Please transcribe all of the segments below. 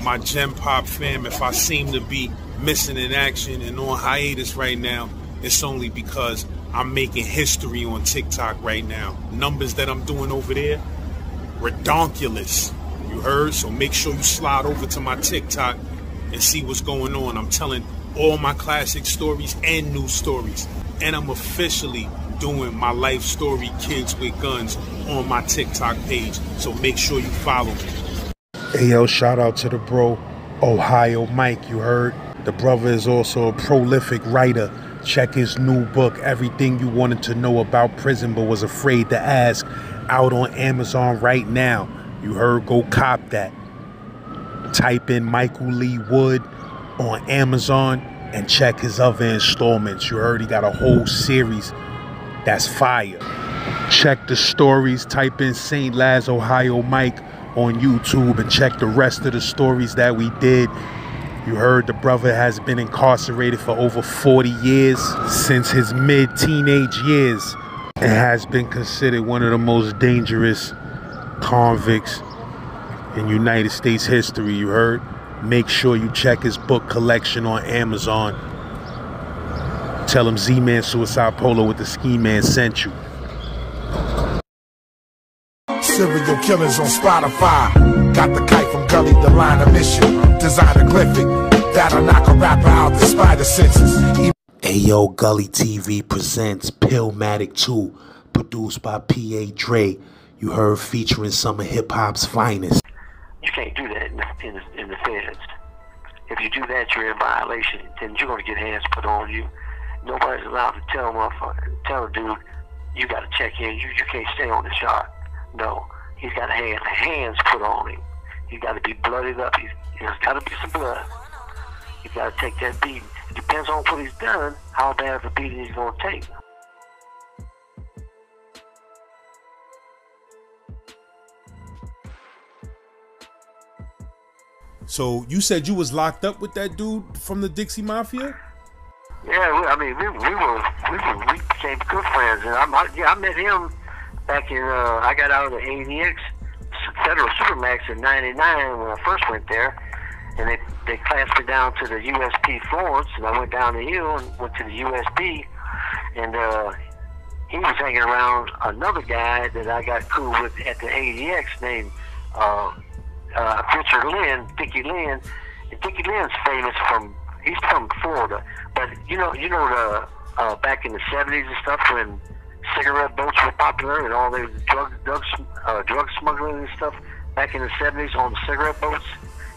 my Gen Pop fam, if I seem to be missing in action and on hiatus right now, it's only because I'm making history on TikTok right now. Numbers that I'm doing over there, redonkulous. You heard? So make sure you slide over to my TikTok and see what's going on. I'm telling all my classic stories and new stories. And I'm officially doing my life story, Kids with Guns, on my TikTok page. So make sure you follow me. Hey, yo, shout out to the bro, Ohio Mike, you heard? The brother is also a prolific writer. Check his new book, Everything You Wanted to Know About Prison But Was Afraid to Ask, out on Amazon right now. You heard? Go cop that. Type in Michael Lee Wood on Amazon and check his other installments. You heard? He got a whole series that's fire. Check the stories. Type in St. Laz, Ohio Mike on YouTube and check the rest of the stories that we did. You heard? The brother has been incarcerated for over 40 years, since his mid-teenage years, and has been considered one of the most dangerous convicts in United States history. You heard? Make sure you check his book collection on Amazon. Tell him Z-Man Suicide Polo with the Ski Man sent you. Serial killers on Spotify. Got the kite from Gully, the line of mission. Design a glyphic that'll knock a rapper out despite the senses. Ayo, Gully TV presents Pillmatic 2, produced by P.A. Dre. You heard? Featuring some of hip-hop's finest. You can't do that in the feds. If you do that, you're in violation. Then you're going to get hands put on you. Nobody's allowed to tell a dude, you got to check in. You can't stay on the shot. No, he's got hands put on him. He's got to be blooded up. There's got to be some blood. He's got to take that beating. It depends on what he's done, how bad of a beating he's going to take. So you said you was locked up with that dude from the Dixie Mafia? Yeah, we became good friends, and I met him back in, I got out of the ADX Federal Supermax in '99 when I first went there, and they classed me down to the USP Florence, and I went down the hill and went to the USP, and he was hanging around another guy that I got cool with at the ADX named Richard Lynn, Dickie Lynn. And Dickie Lynn's famous he's from Florida, but you know the back in the '70s and stuff when cigarette boats were popular and all the drug smuggling and stuff back in the '70s on the cigarette boats.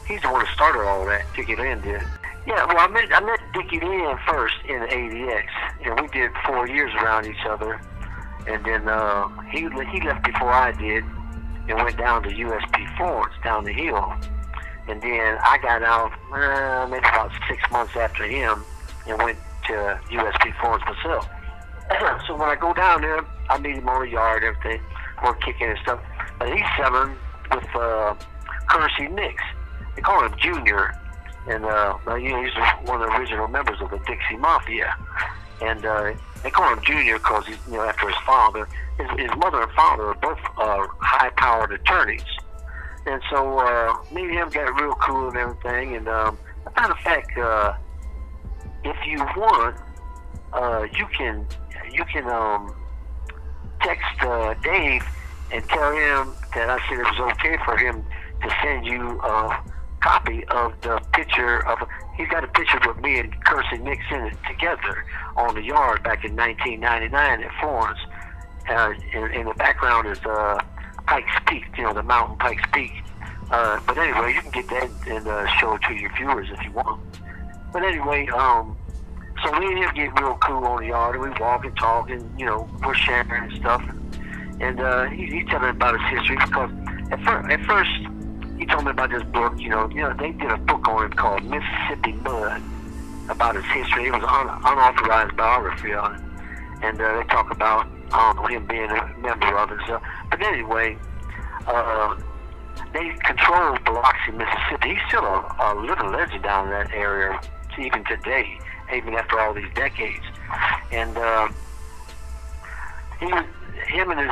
He's the one that started all that. Dickie Lynn did. Yeah, well, I met Dickie Lynn first in the ADX, and we did 4 years around each other, and then he left before I did and went down to USP Florence down the hill, and then I got out maybe about 6 months after him and went to USP Florence myself. So when I go down there, I meet him on the yard and everything. We're kicking and stuff. But he's selling with Kirksey Nicks. They call him Junior. And he's one of the original members of the Dixie Mafia. And they call him Junior because he's after his father. His mother and father are both high-powered attorneys. And so me and him got real cool and everything. And as a matter of fact, if you want, you can text Dave and tell him that I said it was okay for him to send you a copy of the picture of. He's got a picture with me and Kirksey Nicks in it together on the yard back in 1999 at Florence. In the background is Pikes Peak, the mountain Pikes Peak. But anyway, you can get that and show it to your viewers if you want. But anyway, so me and him get real cool on the yard, and we walk and talk, and we're sharing and stuff. And he's telling me about his history because at first he told me about this book. They did a book on him called Mississippi Mud about his history. It was an unauthorized biography on it, and they talk about him being a member of it. But anyway, they control Biloxi, Mississippi. He's still a living legend down in that area even today, even after all these decades. And him and his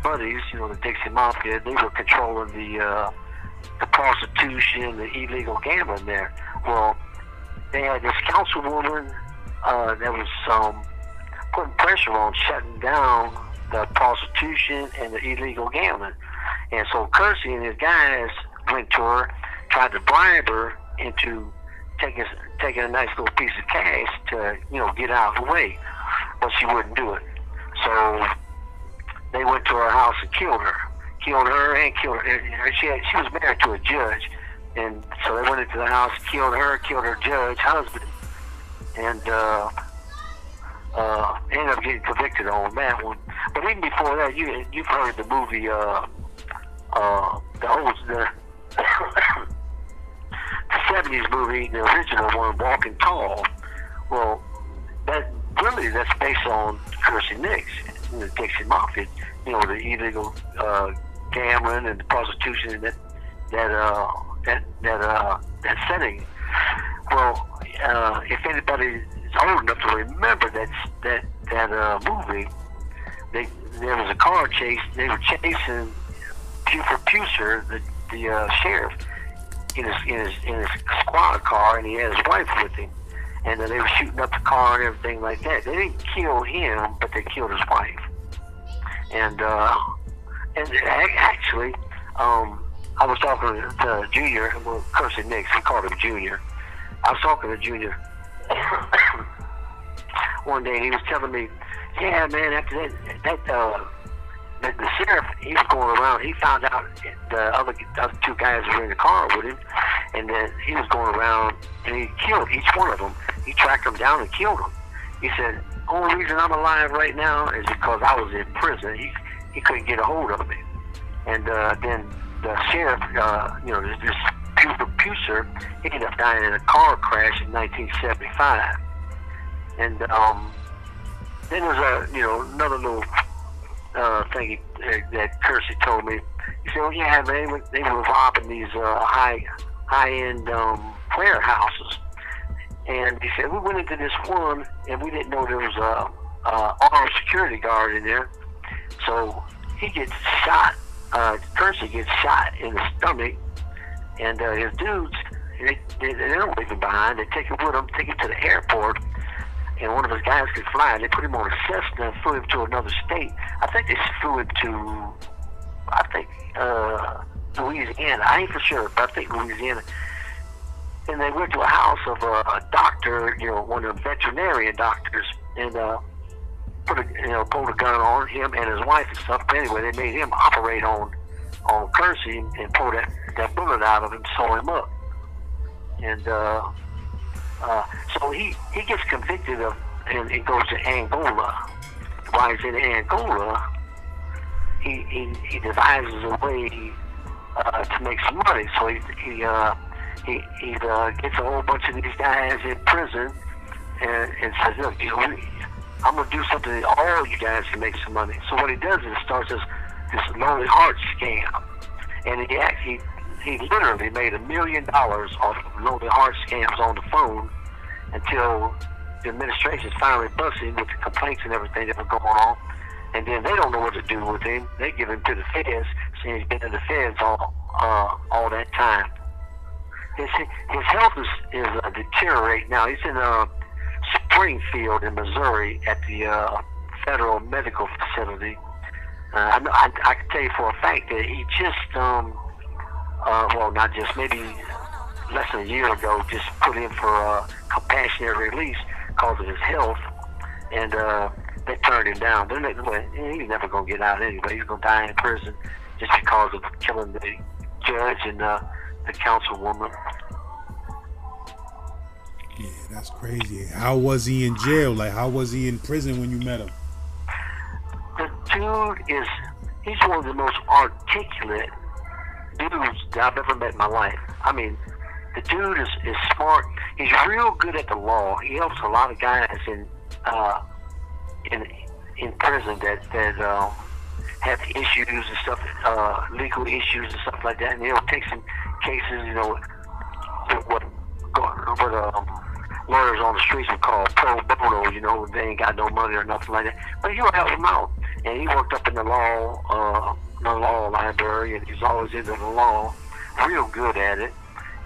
buddies, the Dixie Mafia, they were controlling the the prostitution, the illegal gambling there. Well, they had this councilwoman that was putting pressure on shutting down the prostitution and the illegal gambling. And so Kirksey and his guys went to her, tried to bribe her into taking a nice little piece of cash to, get out of the way. But she wouldn't do it. So they went to her house and killed her. Killed her and killed her. She was married to a judge. And so they went into the house, killed her judge, husband. And ended up getting convicted on that one. But even before that, you've heard the movie, the 70s movie, the original one, Walking Tall. Well, that's based on Kirksey Nicks, the Dixie Mafia, the illegal gambling and the prostitution and that setting. Well, if anybody is old enough to remember that movie, there was a car chase. They were chasing Pucer, the sheriff, in his squad car, and he had his wife with him. And they were shooting up the car and everything like that. They didn't kill him, but they killed his wife. And actually, I was talking to Junior, well, Kirksey Nicks, we called him Junior. I was talking to Junior one day, and he was telling me, yeah, man, after the sheriff, he was going around, he found out the other two guys were in the car with him, and then he was going around, and he killed each one of them. He tracked them down and killed them. He said, only reason I'm alive right now is because I was in prison. He couldn't get a hold of me. And then the sheriff, this Pucer, he ended up dying in a car crash in 1975. And then there's another little thing that Kirksey told me. He said, "Oh yeah, man, they were robbing these high-end warehouses." And he said, we went into this one, and we didn't know there was a armed security guard in there. So he gets shot. Kirksey gets shot in the stomach, and his dudes, they don't leave him behind. They take him with them, take him to the airport, and one of his guys could fly. They put him on a Cessna and flew him to another state. I think they flew him to, Louisiana. I ain't for sure, but I think Louisiana. And they went to a house of a doctor, one of the veterinarian doctors, and pulled a gun on him and his wife and stuff. But anyway, they made him operate on Kirksey and pull that bullet out of him, sew him up. And so he gets convicted of, and he goes to Angola. While he's in Angola, he devises a way to make some money. So he gets a whole bunch of these guys in prison and says, look, I'm going to do something that all you guys can make some money. So what he does is starts this Lonely Heart scam. And he literally made $1 million off of Lonely Heart scams on the phone until the administration finally busted him with the complaints and everything that were going on. And then they don't know what to do with him. They give him to the feds, so he's been in the feds all that time. His health is deteriorating now. He's in Springfield in Missouri at the Federal Medical Facility. I can tell you for a fact that he just, not just, maybe less than a year ago, just put in for a compassionate release because of his health, and they turned him down. He's never going to get out anyway. He's going to die in prison just because of killing the judge and the councilwoman. Yeah, that's crazy. How was he in jail? Like, how was he in prison when you met him? The dude he's one of the most articulate dudes that I've ever met in my life. I mean, the dude is smart. He's real good at the law. He helps a lot of guys in prison that have issues and stuff, legal issues and stuff like that. And he'll take some cases, what lawyers on the streets would call pro bono, they ain't got no money or nothing like that. But he'll help them out. And he worked up in the law library, and he's always into the law. real good at it,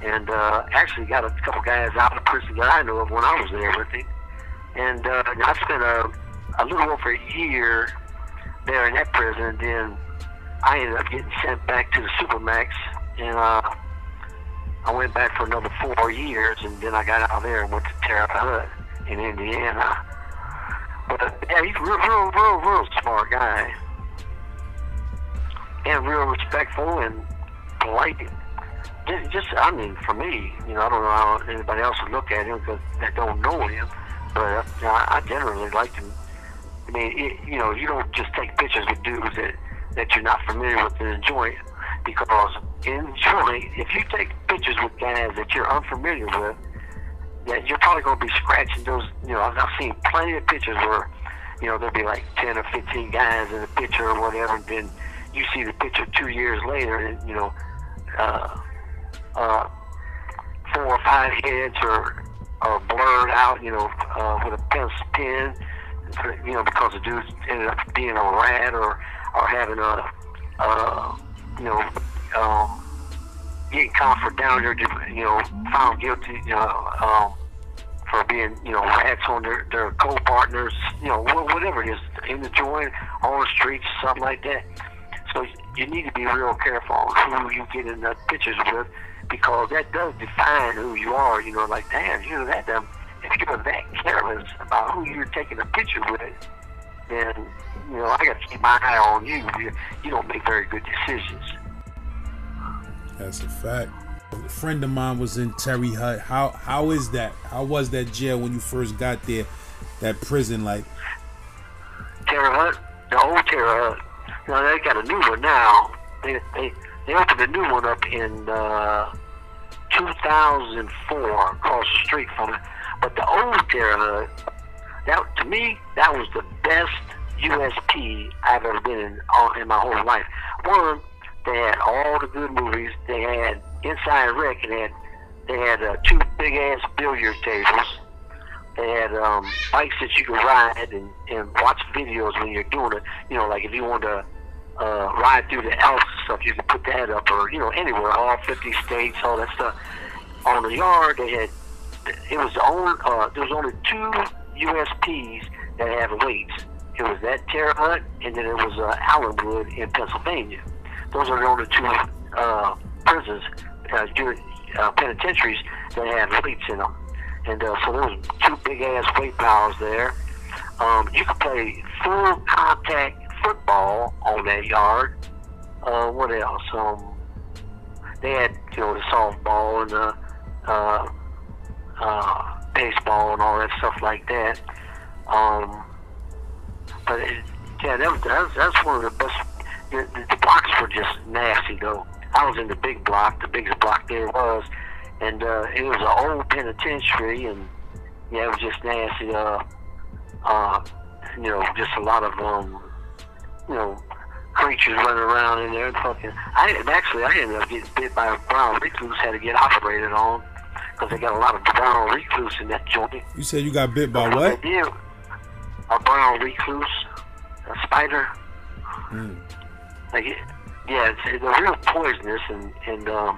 and actually got a couple guys out of prison that I know of when I was there with him. And I spent a little over a year there in that prison, and then I ended up getting sent back to the Supermax, and I went back for another 4 years, and then I got out there and went to Terre Haute in Indiana. But yeah, he's a real smart guy, and real respectful and polite. Just, I mean, for me, I don't know how anybody else would look at him because they don't know him, but I generally like him. I mean, you don't just take pictures with dudes that you're not familiar with and enjoy it, because if you take pictures with guys that you're unfamiliar with, that you're probably going to be scratching those. I've seen plenty of pictures where, there'll be like 10 or 15 guys in the picture or whatever, and then you see the picture 2 years later, and 4 or 5 heads are blurred out, with a pencil pen, because the dude ended up being a rat or having getting caught for down there, found guilty, for being, rats on their co-partners, whatever it is, in the joint, on the streets, something like that. So you need to be real careful on who you get in the pictures with, because that does define who you are. Like, damn, if you're that careless about who you're taking a picture with, then, I got to keep my eye on you. You don't make very good decisions. That's a fact. A friend of mine was in Terre Haute. How is that? How was that jail when you first got there? That prison, like? Terre Haute, the old Terre Haute. They got a new one now. They opened a new one up in 2004 across the street from it. But the old Terre Haute, to me, that was the best USP I've ever been in my whole life. One, they had all the good movies. They had Inside Rec, and they had 2 big ass billiard tables. They had bikes that you could ride and watch videos when you're doing it. Like if you wanted to ride through the Alps and stuff, you could put that up, or anywhere, all 50 states, all that stuff. On the yard, there was only 2 USPs that had weights. It was that Terre Haute, and then it was Allenwood in Pennsylvania. Those are the only 2 prisons, penitentiaries that have weights in them. And so there was 2 big ass weight piles there. You could play full contact football on that yard. What else? They had the softball and the baseball and all that stuff like that. But that's one of the best. The blocks were just nasty though. I was in the big block, the biggest block there was, and it was an old penitentiary, and it was just nasty. Just a lot of creatures running around in there and fucking. I ended up getting bit by a brown recluse. Had to get operated on because they got a lot of brown recluse in that joint. You said you got bit by what? They did. A brown recluse, a spider. They're real poisonous, and but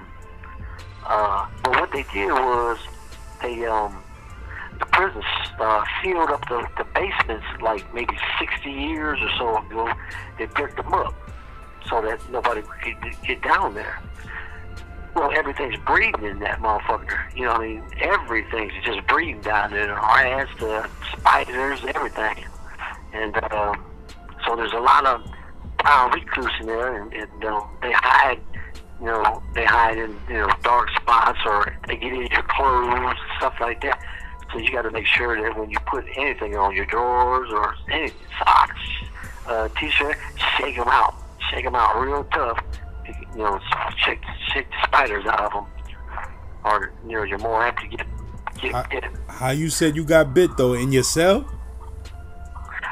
what they did was the prisons sealed up the basements like maybe 60 years or so ago. They bricked them up so that nobody could get down there. Well, everything's breathing in that motherfucker. Everything's just breathing down there. Rats, the spiders, everything. And so there's a lot of brown recluse in there, and they hide. They hide in dark spots, or they get in your clothes, stuff like that. So you got to make sure that when you put anything on your drawers or any socks, t-shirt, shake them out real tough. Shake the spiders out of them, or you're more apt to get bit. How you said you got bit though? In your cell?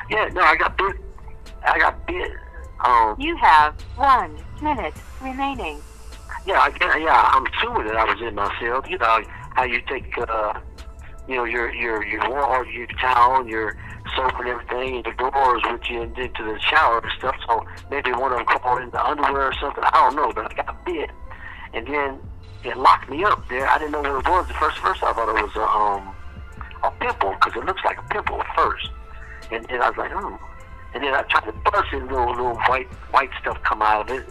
Yeah, no, I got bit. You have 1 minute remaining. Yeah, I'm assuming that I was in my cell. How you take your towel and your soap and everything, and the doors with you into the shower and stuff. So maybe one of them crawled in the underwear or something. I don't know, but I got bit, And then it locked me up there. I didn't know what it was. First I thought it was a pimple, because it looks like a pimple at first. And then I was like, And then I tried to bust it, little white stuff come out of it.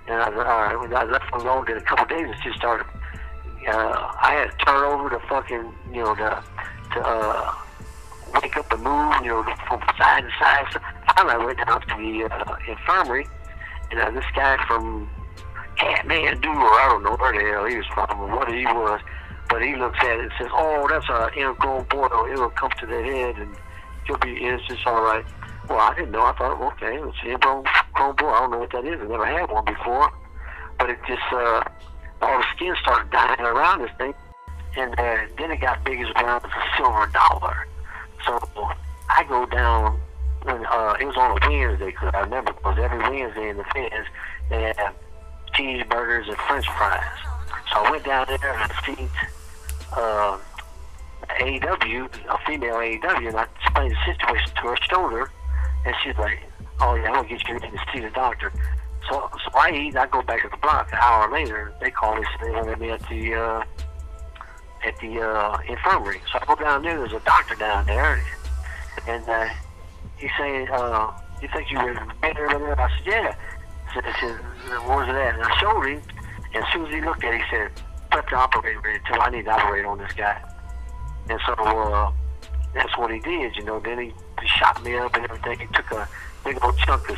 And I was like, all right. When I left it alone, then a couple of days, it just started. I had to turn over to fucking, to wake up and move, from side to side. So finally, I went down to the infirmary, and this guy from Kathmandu, or I don't know where the hell he was from, or what he was, but he looks at it and says, "Oh, that's an ingrown boil. It'll come to the head, and it's just all right." Well, I didn't know. I thought, okay, it's an ingrown boil. I don't know what that is. I never had one before, but it just all the skin started dying around this thing, and then it got big as around as a silver dollar. So I go down, and it was on a Wednesday, because I remember, because every Wednesday in the feds, they have cheeseburgers and french fries. So I went down there and I seen AEW, a female AEW, and I explained the situation to her, showed her, and she's like, "Oh yeah, I'm gonna get you in to see the doctor." So I eat, I go back to the block. An hour later, they call me, so they wanted me at the infirmary. So I go down there, there's a doctor down there, and he's saying, "You think you were better over there?" I said, "Yeah." He said, "Where's it at?" And I showed him, and as soon as he looked at it, he said, "Put the operator ready, too. I need to operate on this guy." And so that's what he did, Then he shot me up and everything. He took a big old chunk of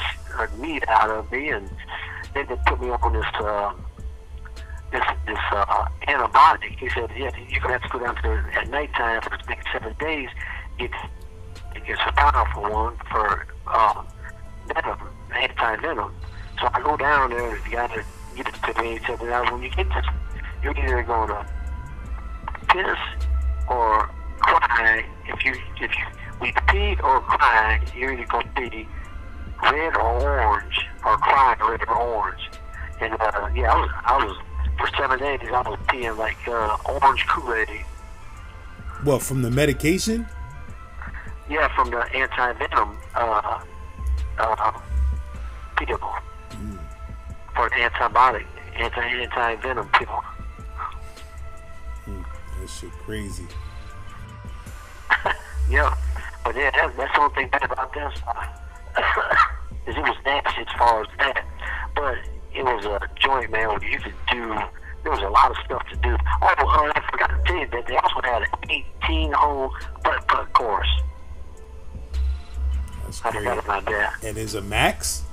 meat out of me, and then they put me on this antibiotic. He said, "Yeah, you're gonna have to go down to at nighttime for the next 7 days. It gets a powerful one for venom, anti-venom." So I go down there, and the guy that gives it to me, he said, "Now, when you get this, you're either going to piss or cry. If you pee or cry, you're either going to be red or orange, or cry red or orange." And I was for 7 days. I was peeing like orange Kool-Aid. What, from the medication? Yeah, from the anti-venom pill. For an antibiotic, anti-venom pill. That shit crazy. Yeah, but yeah, that's the only thing bad about this. Is it was nasty as far as that, but it was a joint, man, where you could do. There was a lot of stuff to do. Oh, I forgot to tell you that they also had an 18-hole putt course. That's I crazy. forgot about that. And is a max?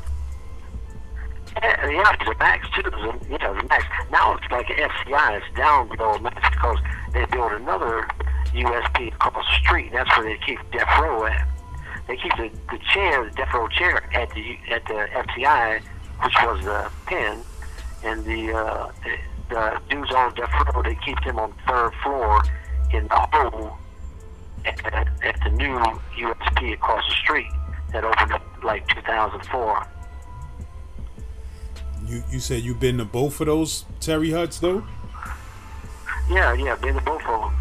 Yeah, it's a max too. It's a max. Now it's like an FCI. It's down below a max because they built another USP across the street. That's where they keep Death Row at. They keep the chair, the Death Row chair, at the FCI, which was the pen, and the dudes on Death Row, they keep them on the 3rd floor in the hole at the new USP across the street that opened up like 2004. You said you've been to both of those Terry Huts though? Yeah, been to both of them.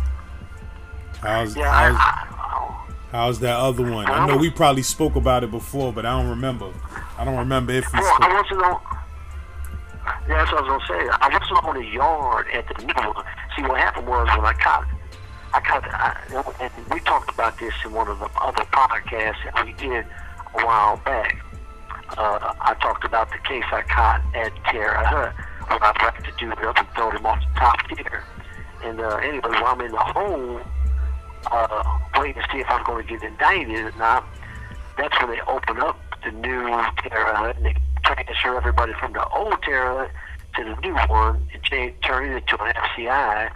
How's that other one? I know we probably spoke about it before, but I don't remember. I don't remember if we spoke. I wasn't on. Yeah, that's what I was gonna say. I wasn't on the yard at the new one. See, what happened was when I caught, and we talked about this in one of the other podcasts that we did a while back. I talked about the case I caught at Terra Hut, where I tried to do it up and throw him off the top tier. And anyway, while I'm in the hole, waiting to see if I'm going to get indicted or not, that's when they open up the new Terra Hut, and they transfer everybody from the old Terra Hut to the new one and turn it into an FCI.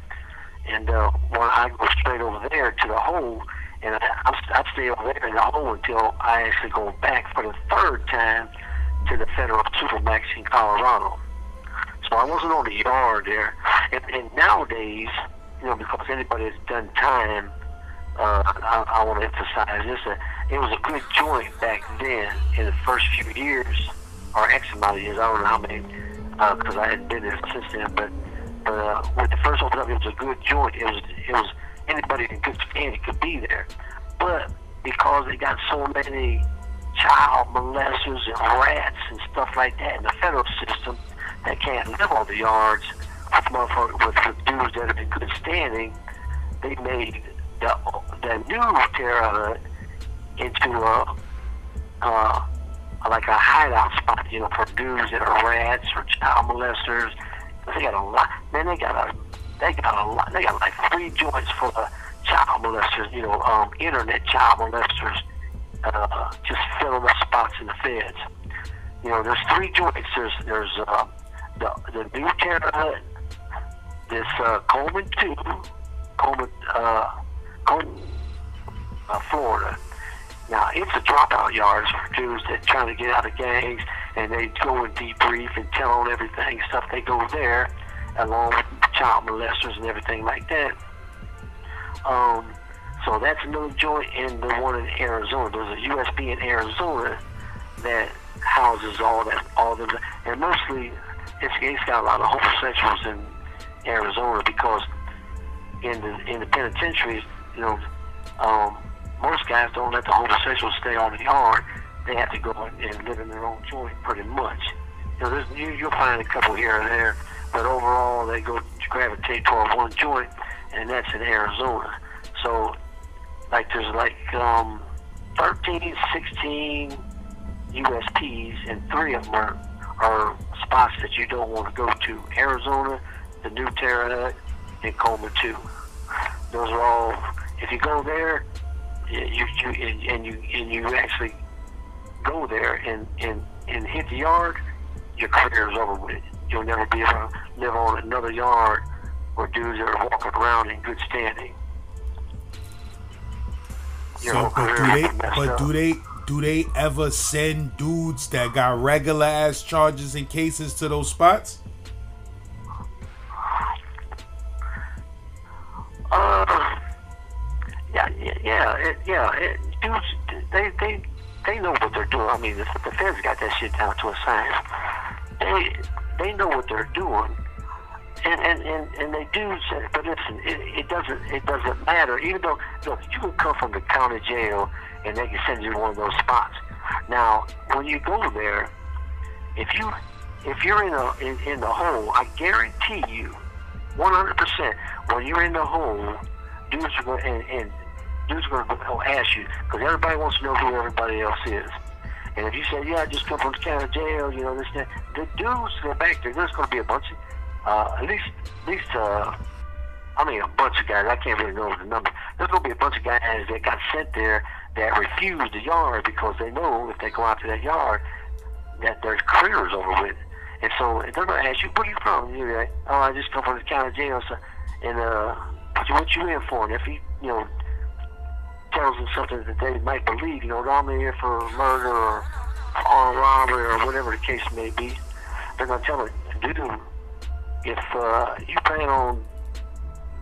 And when I go straight over there to the hole, and I stay over there in the hole until I actually go back for the 3rd time to the federal supermax in Colorado. So I wasn't on the yard there. And nowadays, because anybody that's done time, I want to emphasize this, it was a good joint back then in the first few years, or X amount of years, I don't know how many, because I hadn't been there since then, but when the first opened up, it was a good joint. It was anybody in good standing could be there. But because they got so many child molesters and rats and stuff like that in the federal system, that can't live on the yards with motherfuckers with dudes that are in good standing. They made the new Terror Hut into like a hideout spot, you know, for dudes that are rats or child molesters. They got a lot, man. They got a lot. They got like 3 joints for the child molesters, you know, internet child molesters, just filling up spots in the feds. You know, there's 3 joints. There's the new Terror Hut, this Coleman 2, Coleman, Florida. Now, it's a dropout yards for dudes that trying to get out of gangs, and they go and debrief and tell on everything, stuff. They go there, along with child molesters and everything like that. So that's another joint, and the one in Arizona. There's a USB in Arizona that houses all them, and mostly it's got a lot of homosexuals in Arizona, because in the penitentiaries, you know, most guys don't let the homosexuals stay on the yard. They have to go and live in their own joint, pretty much. You know, you'll find a couple here and there, but overall they go gravitate toward one joint, and that's in Arizona. So, like, there's like 13, 16 USPs, and 3 of them are spots that you don't want to go to: Arizona, the new Terror Hut, and Coleman 2. Those are all. If you go there, you actually go there and hit the yard, your career is over with. You'll never be able to live on another yard where dudes are walking around in good standing. So, do they ever send dudes that got regular ass charges and cases to those spots? Dudes, they know what they're doing. I mean, the feds got that shit down to a science. They know what they're doing, and they do say, but listen, it doesn't matter. Even though, look, you can come from the county jail and they can send you to one of those spots. Now, when you go there, if you're in the hole, I guarantee you, 100%, when you're in the hole, dudes are going and dudes are going to ask you, because everybody wants to know who everybody else is. And if you say, yeah, I just come from the county jail, you know, this, that, the dudes go back there, there's going to be a bunch of, at least, a bunch of guys, I can't really know the number. There's going to be a bunch of guys that got sent there that refused the yard because they know if they go out to that yard, that their career is over with. And so they're going to ask you, where are you from? And you're like, oh, I just come from the county jail. So, and what you in for? And if he, you know, tells them something that they might believe, you know, I'm in here for murder or armed robbery or whatever the case may be, they're going to tell him, dude, if you plan on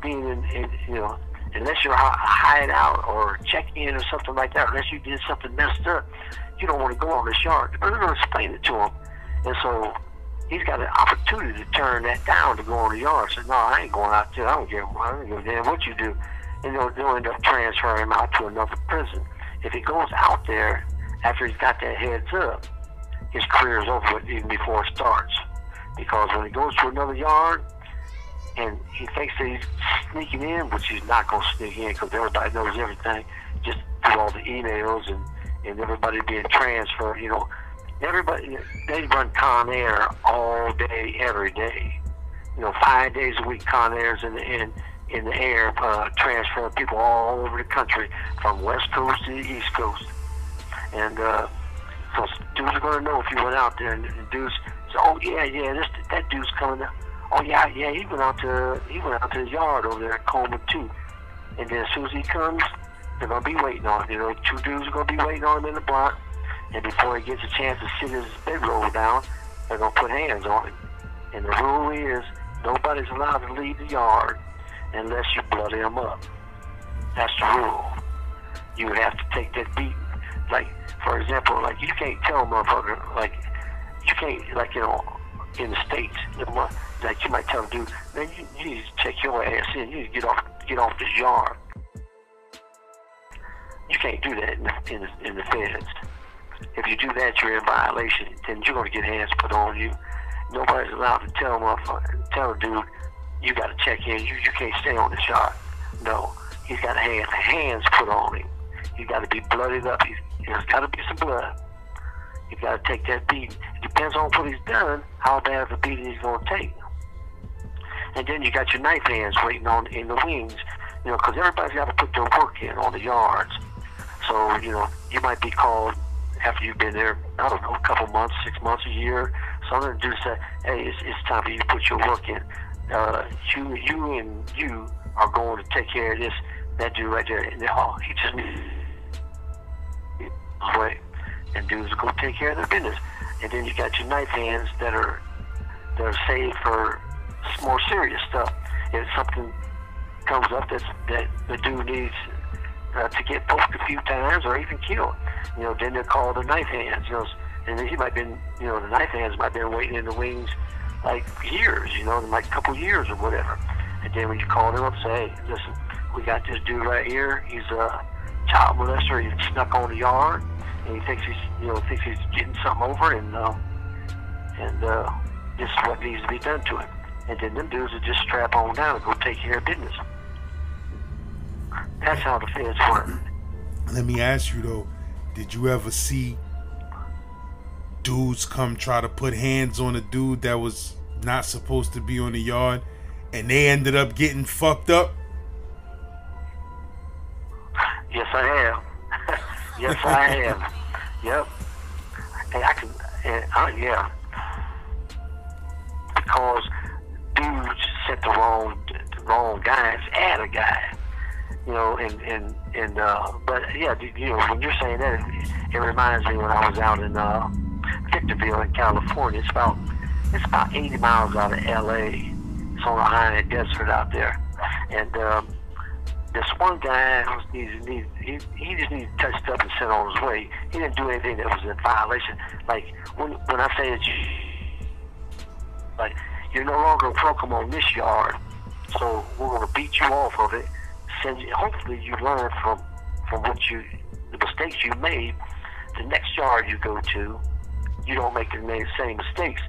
being in, you know, unless you're hide out or check in or something like that, unless you did something messed up, you don't want to go on this yard. They're going to explain it to him. And so he's got an opportunity to turn that down to go on the yard. So, no, I ain't going out there. I don't give a damn what you do. And they'll end up transferring him out to another prison. If he goes out there after he's got that heads up, his career is over with even before it starts. Because when he goes to another yard and he thinks that he's sneaking in, which he's not going to sneak in because everybody knows everything, just through all the emails and everybody being transferred, you know, everybody, they run Con Air all day, every day. You know, 5 days a week, Con Air's in the air, transferring people all over the country from West Coast to the East Coast. And so dudes are going to know if you went out there, and dudes say, oh yeah, that dude's coming up. Oh yeah, he went out to the yard over there at Coleman 2. And then as soon as he comes, they're going to be waiting on him. You know, 2 dudes are going to be waiting on him in the block. And before he gets a chance to sit his bedroll down, they're going to put hands on him. And the rule is, nobody's allowed to leave the yard unless you bloody him up. That's the rule. You have to take that beating. Like, for example, like, you can't tell a motherfucker, like, you can't, like, you know, in the States, you know, like, you might tell a dude, man, you need to check your ass in. You need to get off this yard. You can't do that in the feds. If you do that, you're in violation. Then you're going to get hands put on you. Nobody's allowed to tell a dude, you got to check in. You can't stay on the shot. No, he's got to have hands put on him. He's got to be blooded up. There's got to be some blood. You've got to take that beating. It depends on what he's done, how bad of a beating he's going to take. And then you got your knife hands waiting on in the wings, because everybody's got to put their work in on the yards. So, you might be called after you've been there, I don't know, a couple months, 6 months, a year. Something to do say, hey, it's time for you to put your work in. You are going to take care of this, that dude right there. And he just needs way. And dudes go take care of their business. And then you got your knife hands that are saved for more serious stuff. If something comes up that the dude needs to get poked a few times or even killed, then they're called the knife hands. And then he might been, the knife hands might have been waiting in the wings like years, like a couple years or whatever. And then when you call them up, say, hey, listen, we got this dude right here. He's a child molester. He snuck on the yard, and he thinks he's getting something over, and this is what needs to be done to him. And then them dudes will just strap on down and go take care of business. That's how the feds work. Let me ask you though, did you ever see dudes come try to put hands on a dude that was not supposed to be on the yard, and they ended up getting fucked up? Yes, I have. Yes, I have. Yep. And yeah. Because dudes set the wrong guys at a guy. But yeah, when you're saying that, it reminds me when I was out in Victorville in California. It's about 80 miles out of LA. It's on the high desert out there, and this one guy he just needed touched up and sent on his way. He didn't do anything that was in violation. Like when I say that you're no longer welcome on this yard, so we're going to beat you off of it. Hopefully you learn from the mistakes you made. The next yard you go to, you don't make the same mistakes,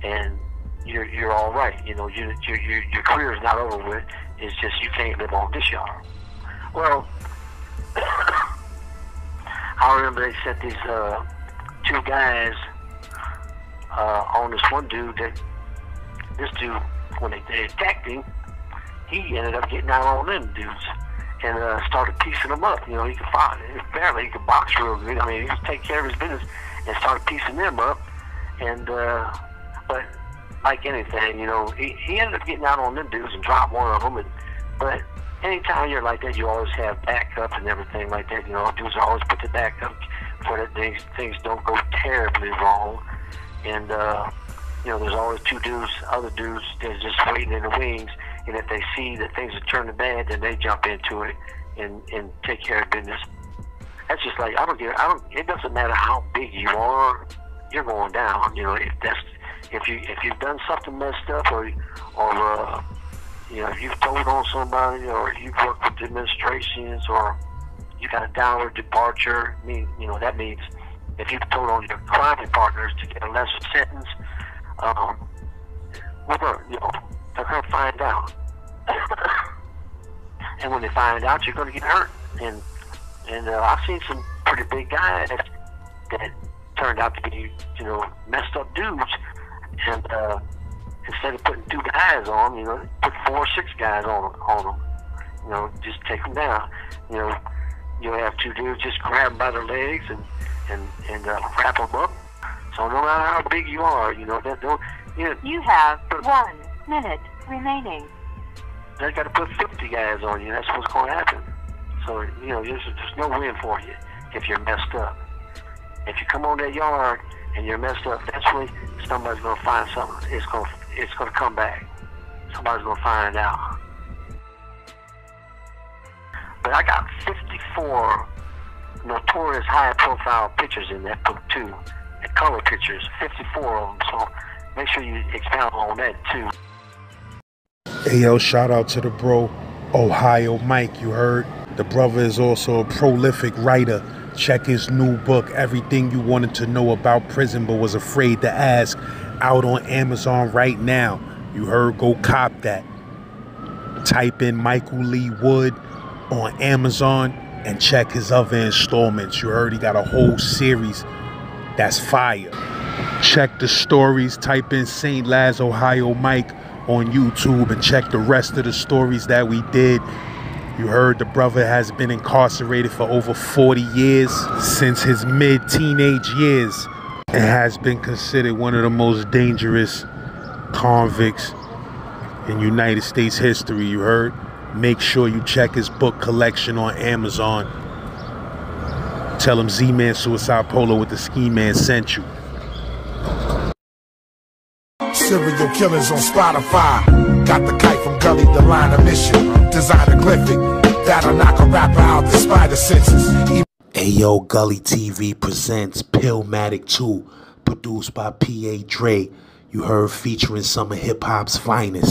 and you're all right. Your career is not over with. It's just you can't live on this yard. Well, I remember they sent these two guys on this one dude. This dude, when they attacked him, he ended up getting out on them dudes and started piecing them up. He could fight. Apparently, he could box real good. I mean, he could take care of his business and started piecing them up. And but like anything, he ended up getting out on them dudes and dropped one of them. But anytime you're like that, you always have backup and everything like that. Dudes always put the backup for that things don't go terribly wrong. And there's always other dudes that's just waiting in the wings. And if they see that things are turning bad, then they jump into it and take care of business. That's just like it doesn't matter how big you are, you're going down. If you've done something messed up, or if you've told on somebody, or you've worked with administrations, or you got a downward departure. That means if you've told on your crime partners to get a lesser sentence, they're going to find out. And when they find out, you're going to get hurt. And I've seen some pretty big guys that turned out to be, messed up dudes. And instead of putting 2 guys on, put 4 or 6 guys on them. Just take them down. You'll have 2 dudes just grab them by their legs and wrap them up. So no matter how big you are, you have 1 minute remaining. They got to put 50 guys on you. That's what's going to happen. So, there's no win for you if you're messed up. If you come on that yard and you're messed up, eventually somebody's going to find something. It's going to come back. Somebody's going to find out. But I got 54 notorious high-profile pictures in that book, too. And color pictures, 54 of them. So make sure you expound on that, too. Hey, yo, shout out to the bro, Ohio Mike, you heard? The brother is also a prolific writer. Check his new book, Everything You Wanted to Know About Prison But Was Afraid to Ask. out on Amazon right now. You heard? Go cop that. Type in Michael Lee Wood on Amazon and check his other installments. You heard? He got a whole series that's fire. Check the stories. Type in St. Laz, Ohio Mike on YouTube and check the rest of the stories that we did. You heard? The brother has been incarcerated for over 40 years, since his mid-teenage years, and has been considered one of the most dangerous convicts in United States history. You heard? Make sure you check his book collection on Amazon. Tell him Z-Man Suicide Polo with the Ski Man sent you. Serial killers on Spotify. Got the kite from Gully, the line of mission. Design a glyphic that'll knock a rapper out despite the senses. Ayo, Gully TV presents Pillmatic 2, produced by P.A. Dre. You heard? Featuring some of hip-hop's finest.